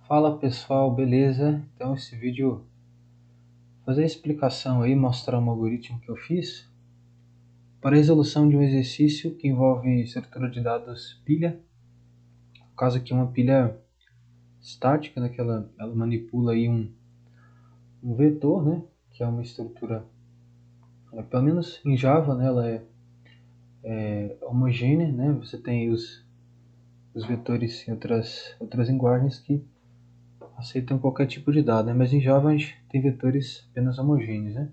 Fala pessoal, beleza? Então esse vídeo fazer a explicação aí, mostrar um algoritmo que eu fiz para a resolução de um exercício que envolve estrutura de dados pilha. No caso aqui uma pilha estática, né, que ela manipula aí um vetor, né, que é uma estrutura, pelo menos em Java, né, ela é homogênea, né? Você tem os vetores em outras linguagens que aceitam qualquer tipo de dado, né? Mas em Java a gente tem vetores apenas homogêneos, né?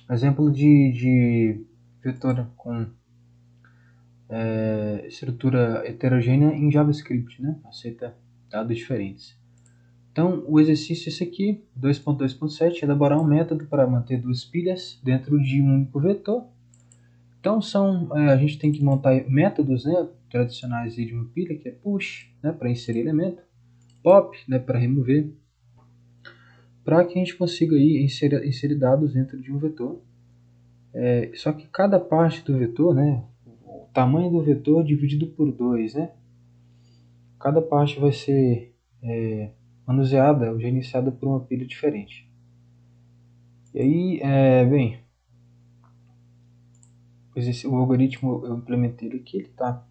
Exemplo de vetor com estrutura heterogênea em JavaScript, né? Aceita dados diferentes. Então, o exercício é esse aqui, 2.2.7, elaborar um método para manter duas pilhas dentro de um único vetor. Então, a gente tem que montar métodos, né, tradicionais de uma pilha, que é push, né, para inserir elemento, pop, né, para remover, para que a gente consiga aí inserir dados dentro de um vetor. Só que cada parte do vetor, né, o tamanho do vetor dividido por 2, né, cada parte vai ser manuseada ou gerenciada por uma pilha diferente. E aí, bem, o algoritmo eu implementei ele aqui, ele está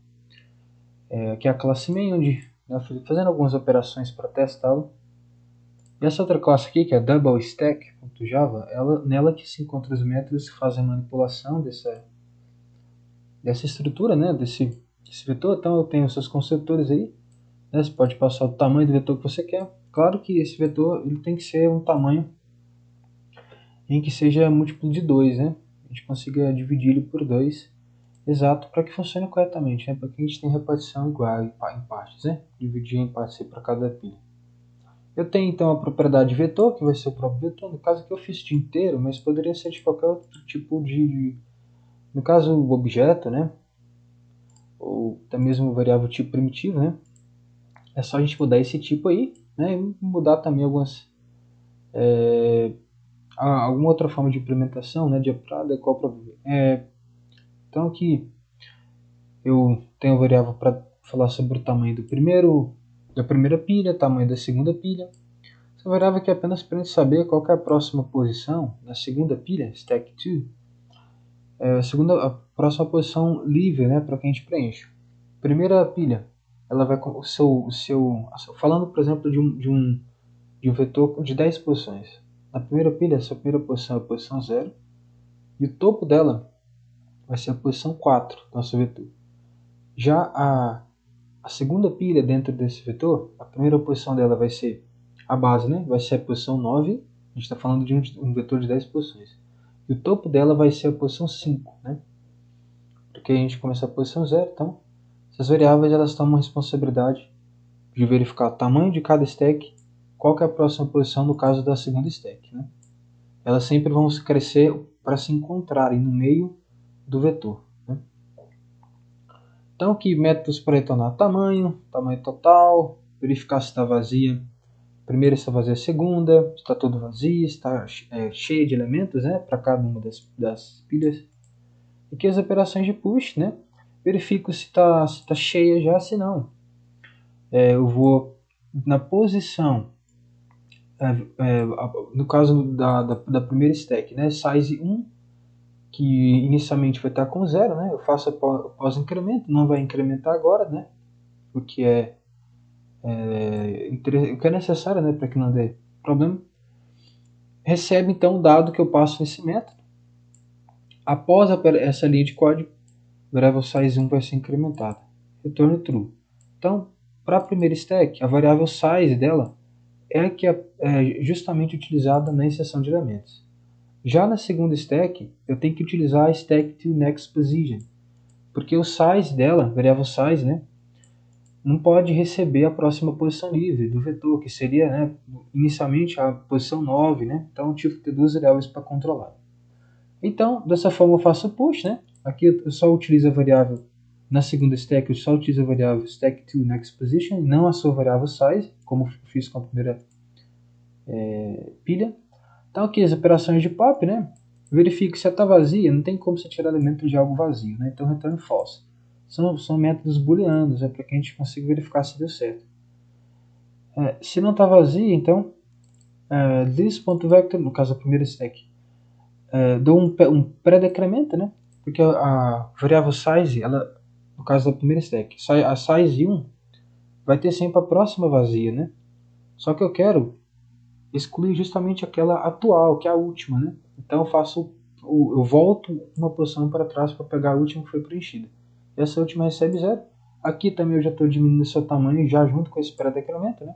aqui é a classe main, onde né, fazendo algumas operações para testá-lo. E essa outra classe aqui, que é doublestack.java, nela que se encontram os métodos que fazem a manipulação dessa estrutura, né, desse vetor. Então eu tenho os seus construtores aí, né, você pode passar o tamanho do vetor que você quer. Claro que esse vetor ele tem que ser um tamanho em que seja múltiplo de 2, né? A gente consiga dividir ele por 2 exato para que funcione corretamente, né? Para que a gente tenha repartição igual em partes, né? Dividir em partes para cada pilha. Eu tenho então a propriedade vetor, que vai ser o próprio vetor. No caso aqui eu fiz de inteiro, mas poderia ser de qualquer outro tipo no caso o objeto, né? Ou até mesmo variável tipo primitivo, né? É só a gente mudar esse tipo aí, né? E mudar também alguma outra forma de implementação, né? Para adequar o problema. Então aqui eu tenho a variável para falar sobre o tamanho da primeira pilha, tamanho da segunda pilha. Essa variável aqui é apenas para a gente saber qual é a próxima posição na segunda pilha, stack 2. A próxima posição livre, né, para que a gente preencha. Primeira pilha, ela vai com falando, por exemplo, de um vetor de 10 posições. Na primeira pilha, essa primeira posição é a posição 0, e o topo dela vai ser a posição 4 do nosso vetor. Já a segunda pilha dentro desse vetor, a primeira posição dela vai ser a base, né? Vai ser a posição 9, a gente está falando de um vetor de 10 posições. E o topo dela vai ser a posição 5, né? Porque a gente começa a posição 0, então essas variáveis elas tomam a responsabilidade de verificar o tamanho de cada stack, qual que é a próxima posição no caso da segunda stack, né? Elas sempre vão crescer para se encontrarem no meio do vetor, né? Então aqui métodos para retornar tamanho total, verificar se está vazia primeira, se está vazia a segunda, se está tudo vazio, se está cheia de elementos, né, para cada uma das pilhas. Aqui as operações de push, né, verifico se está cheia já, se não. Eu vou na posição, no caso da primeira stack, né, size 1, que inicialmente vai estar com 0, né, eu faço após incremento, não vai incrementar agora, né, o que é necessário, né, para que não dê problema. Recebe então o dado que eu passo nesse método. Após essa linha de código, o variável size1 vai ser incrementada. Retorno true. Então, para a primeira stack, a variável size dela é a que é justamente utilizada na inserção de elementos. Já na segunda stack, eu tenho que utilizar a stack to next position, porque o size dela, variável size, né, não pode receber a próxima posição livre do vetor, que seria, né, inicialmente a posição 9, né? Então eu tive que ter duas variáveis para controlar. Então, dessa forma eu faço o push, né? Aqui eu só utilizo a variável, na segunda stack eu só utilizo a variável stack to next position, e não a sua variável size, como eu fiz com a primeira pilha. Então aqui as operações de pop, né? Verifique se ela está vazia, não tem como você tirar elemento de algo vazio, né? Então retorno false. São métodos booleanos, para que a gente consiga verificar se deu certo. Se não está vazia, então this.vector, no caso a primeira stack, dou um pré-decremento, né? Porque a variável size, ela, no caso da primeira stack, a size 1 vai ter sempre a próxima vazia, né? Só que eu quero excluir justamente aquela atual, que é a última, né? Então eu volto uma posição para trás para pegar a última que foi preenchida. Essa última recebe 0. Aqui também eu já estou diminuindo o seu tamanho já junto com esse pré-decremento, né?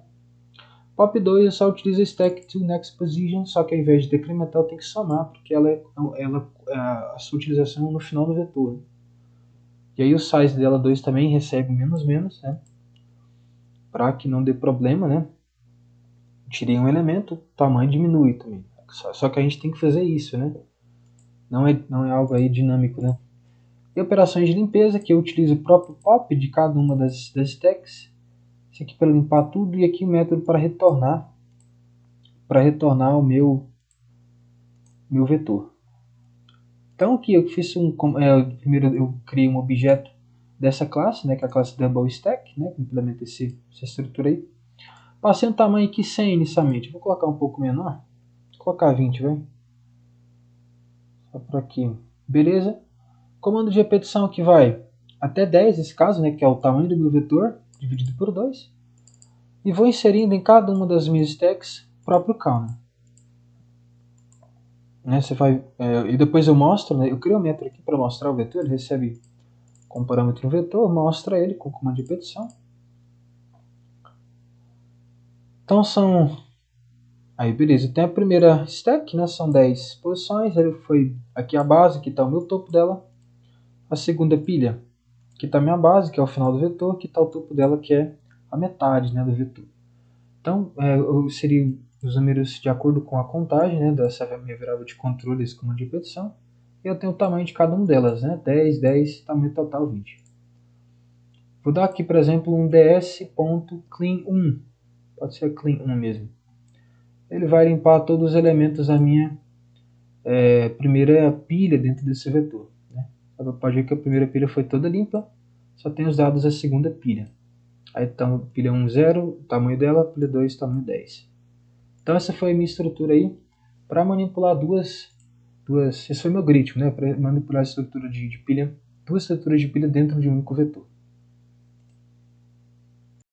Pop 2 eu só utilizo stack to next position, só que ao invés de decrementar eu tenho que somar, porque a sua utilização é no final do vetor. Né? E aí o size dela 2 também recebe menos, né? Para que não dê problema, né? Tirei um elemento, o tamanho diminui também. Só que a gente tem que fazer isso, né? Não é algo aí dinâmico, né? E operações de limpeza, que eu utilizo o próprio pop de cada uma das stacks. Isso aqui para limpar tudo e aqui o método para retornar o meu vetor. Então aqui eu fiz primeiro eu criei um objeto dessa classe, né, que é a classe double stack, né, que implementa essa estrutura aí. Passei um tamanho aqui 100 inicialmente, vou colocar um pouco menor, vou colocar 20, vai. Só por aqui, beleza? Comando de repetição que vai até 10 nesse caso, né, que é o tamanho do meu vetor, dividido por 2. E vou inserindo em cada uma das minhas stacks o próprio counter. Né, e depois eu mostro, né, eu crio um método aqui para mostrar o vetor, ele recebe como parâmetro um vetor, mostra ele com comando de repetição. Então aí beleza, tem a primeira stack, né, são 10 posições, ele foi aqui a base, que está o meu topo dela. A segunda pilha, que está a minha base, que é o final do vetor, que está o topo dela, que é a metade, né, do vetor. Então, eu inseri os números de acordo com a contagem, né, dessa minha variável de controle, esse comando de repetição. E eu tenho o tamanho de cada uma delas, né, 10, 10, tamanho total 20. Vou dar aqui, por exemplo, um ds.clean1. Pode ser clean1 mesmo. Ele vai limpar todos os elementos da minha primeira pilha dentro desse vetor. Né? Pode ver que a primeira pilha foi toda limpa, só tem os dados da segunda pilha. Aí então, pilha 1, 0, tamanho dela, pilha 2, tamanho 10. Então essa foi a minha estrutura aí para manipular esse foi meu grid, né? Para manipular a estrutura de pilha, duas estruturas de pilha dentro de um único vetor.